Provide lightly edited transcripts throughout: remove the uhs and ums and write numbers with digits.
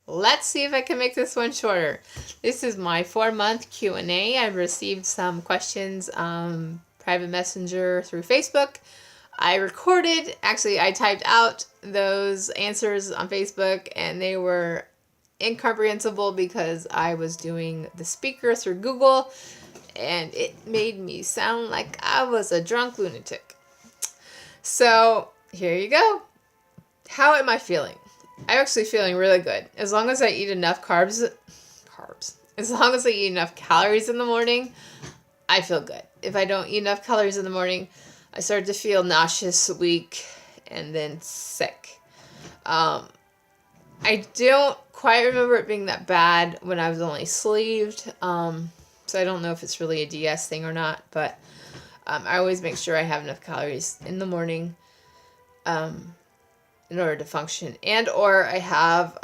Let's see if I can make this one shorter. This is my 4-month Q&A. I've received some questions, private messenger through Facebook. I typed out those answers on Facebook, and they were incomprehensible because I was doing the speaker through Google, and it made me sound like I was a drunk lunatic. So here you go. How am I feeling? I'm actually feeling really good. As long as I eat enough carbs. As long as I eat enough calories in the morning, I feel good. If I don't eat enough calories in the morning, I start to feel nauseous, weak, and then sick. I don't quite remember it being that bad when I was only sleeved. So I don't know if it's really a DS thing or not, but I always make sure I have enough calories in the morning in order to function, and or I have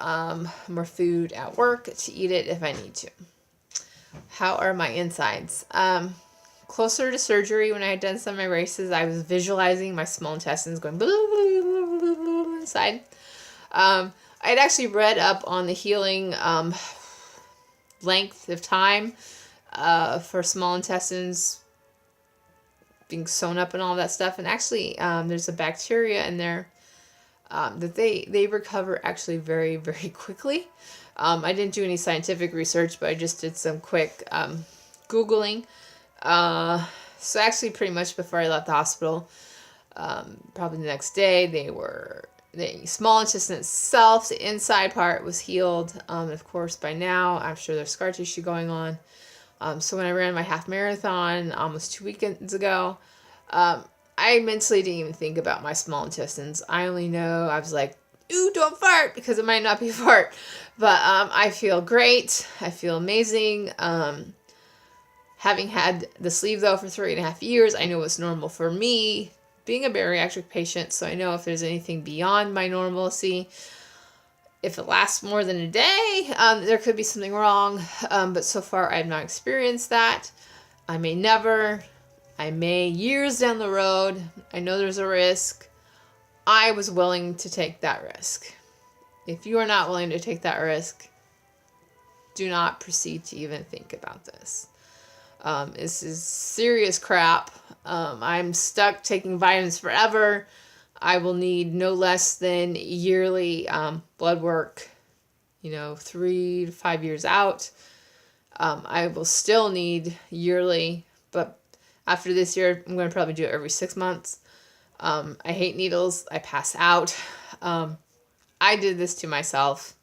more food at work to eat it if I need to. How are my insides? Closer to surgery, when I had done some of my races, I was visualizing my small intestines going blah, blah, blah, blah, blah, inside. I'd actually read up on the healing length of time for small intestines being sewn up and all that stuff. And actually, there's a bacteria in there that they recover actually very, very quickly. I didn't do any scientific research, but I just did some quick Googling. So actually pretty much before I left the hospital, probably the next day, the small intestine itself, the inside part was healed. Of course, by now, I'm sure there's scar tissue going on. So when I ran my half marathon almost 2 weekends ago, I mentally didn't even think about my small intestines. I only know I was like, ooh, don't fart, because it might not be a fart. But I feel great. I feel amazing. Having had the sleeve, though, for 3.5 years, I know what's normal for me, being a bariatric patient, so I know if there's anything beyond my normalcy. If it lasts more than a day, there could be something wrong, but so far I've not experienced that. I may never. I may years down the road. I know there's a risk. I was willing to take that risk. If you are not willing to take that risk, do not proceed to even think about this. This is serious crap. I'm stuck taking vitamins forever. I will need no less than yearly blood work, 3 to 5 years out. I will still need yearly, but after this year, I'm going to probably do it every 6 months. I hate needles. I pass out. I did this to myself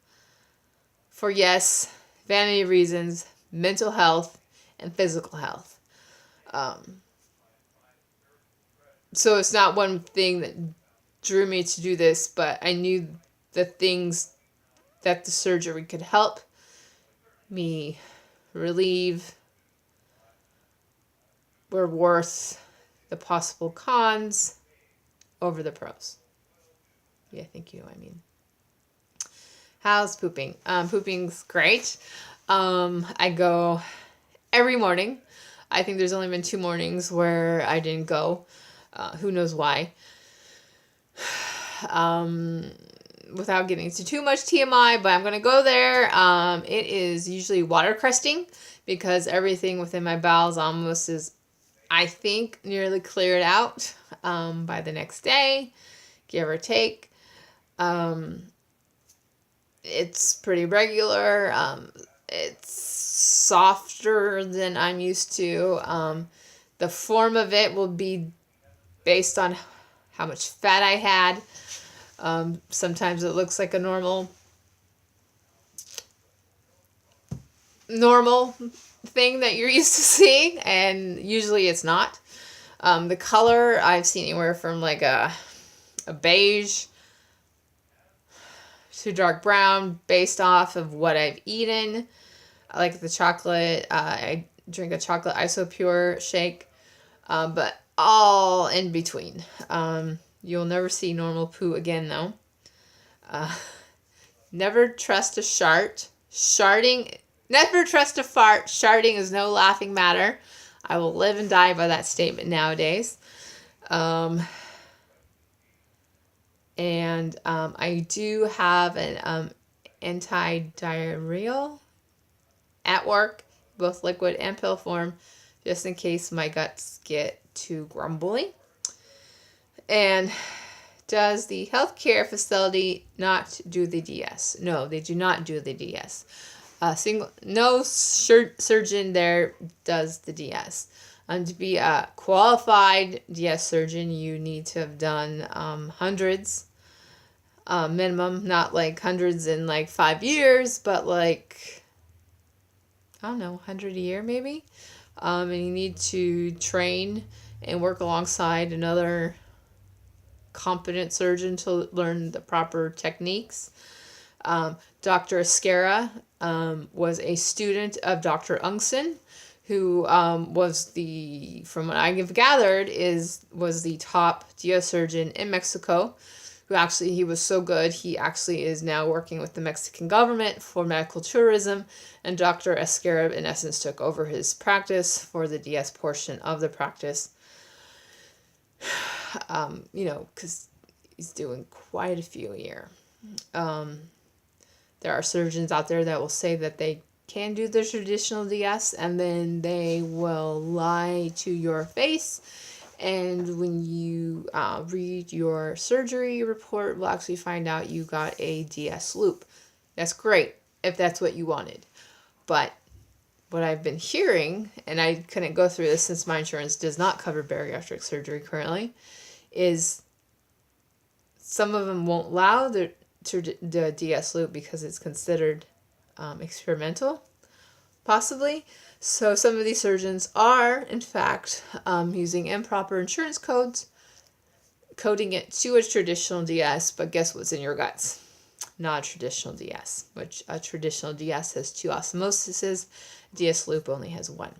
for, yes, vanity reasons, mental health, and physical health. So it's not one thing that drew me to do this, but I knew the things that the surgery could help me relieve were worth the possible cons over the pros. Yeah, thank you. How's pooping? Pooping's great. I go every morning. I think there's only been 2 mornings where I didn't go. Who knows why? Without getting into too much TMI, but I'm going to go there. It is usually water cresting because everything within my bowels almost is, I think, nearly cleared out by the next day, give or take. It's pretty regular. It's softer than I'm used to. The form of it will be based on how much fat I had. Sometimes it looks like a normal thing that you're used to seeing, and usually it's not. The color, I've seen anywhere from like a beige to dark brown based off of what I've eaten. I like the chocolate. I drink a chocolate isopure shake, but all in between. You'll never see normal poo again, though. Never trust a never trust a fart. Sharting is no laughing matter. I will live and die by that statement nowadays. And I do have an antidiarrheal at work, both liquid and pill form, just in case my guts get too grumbly. And does the healthcare facility not do the DS? No, they do not do the DS. No surgeon there does the DS. To be a qualified DS surgeon, you need to have done hundreds minimum, not like hundreds in like 5 years, but like, I don't know, 100 a year maybe. And you need to train and work alongside another competent surgeon to learn the proper techniques. Dr. Escara was a student of Dr. Ungsen, who was from what I have gathered, was the top DS surgeon in Mexico. Who actually, he was so good, he actually is now working with the Mexican government for medical tourism, and Dr. Escara, in essence, took over his practice for the DS portion of the practice. Because he's doing quite a few a year. There are surgeons out there that will say that they can do the traditional DS, and then they will lie to your face. And when you read your surgery report, we'll actually find out you got a DS loop. That's great if that's what you wanted. But what I've been hearing, and I couldn't go through this since my insurance does not cover bariatric surgery currently, is some of them won't allow the DS loop because it's considered experimental, possibly. So some of these surgeons are, in fact, using improper insurance codes, coding it to a traditional DS, but guess what's in your guts? Not a traditional DS, which a traditional DS has 2 osmosises. DS loop only has 1.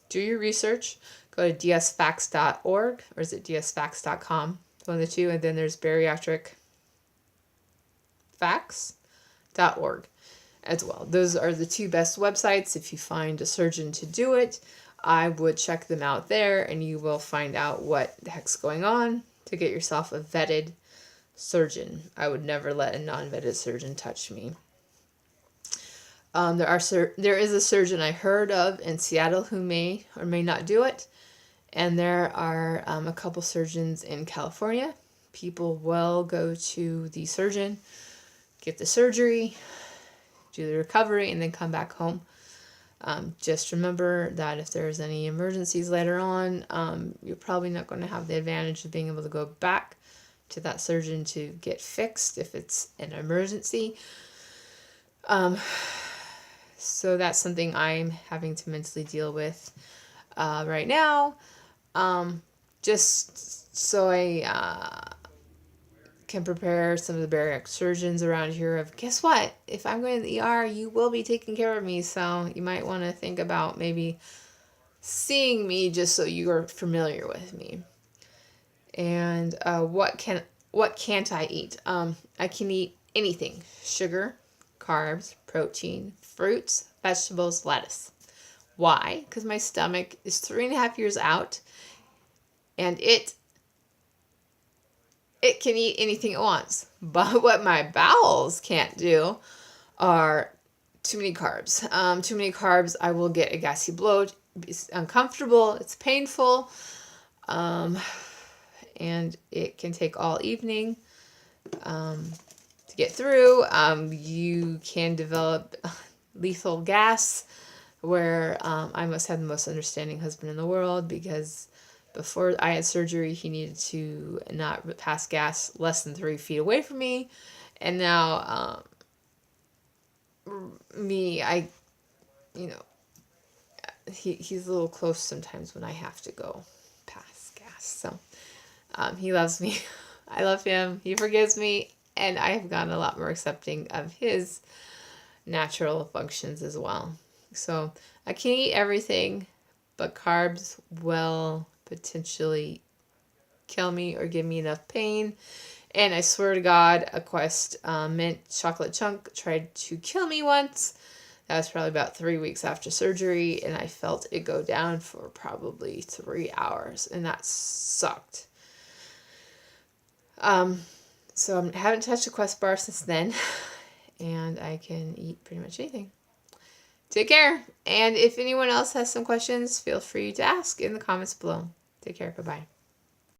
Do your research. Go to dsfacts.org, or is it dsfacts.com? One of the two, and then there's bariatricfacts.org as well. Those are the 2 best websites. If you find a surgeon to do it, I would check them out there, and you will find out what the heck's going on to get yourself a vetted surgeon. I would never let a non-vetted surgeon touch me. There is a surgeon I heard of in Seattle who may or may not do it, and there are a couple surgeons in California. People will go to the surgeon, get the surgery, do the recovery, and then come back home. Just remember that if there's any emergencies later on, you're probably not going to have the advantage of being able to go back to that surgeon to get fixed if it's an emergency. So that's something I'm having to mentally deal with right now. Just so I can prepare some of the bariatric surgeons around here of, guess what? If I'm going to the ER, you will be taking care of me. So you might want to think about maybe seeing me just so you are familiar with me. And what can't I eat? I can eat anything. Sugar, carbs, protein, fruits, vegetables, lettuce. Why? Because my stomach is 3.5 years out, and it can eat anything it wants. But what my bowels can't do are too many carbs. Too many carbs, I will get a gassy bloat. It's uncomfortable. It's painful. And it can take all evening to get through. You can develop lethal gas, where I must have the most understanding husband in the world, because before I had surgery, he needed to not pass gas less than 3 feet away from me. And now, he's a little close sometimes when I have to go pass gas. So, he loves me. I love him. He forgives me. And I have gotten a lot more accepting of his natural functions as well. So, I can eat everything, but carbs will potentially kill me or give me enough pain. And I swear to God, a Quest mint chocolate chunk tried to kill me once. That was probably about 3 weeks after surgery, and I felt it go down for probably 3 hours, and that sucked. So I haven't touched a Quest bar since then, and I can eat pretty much anything. Take care. And if anyone else has some questions, feel free to ask in the comments below. Take care. Bye-bye.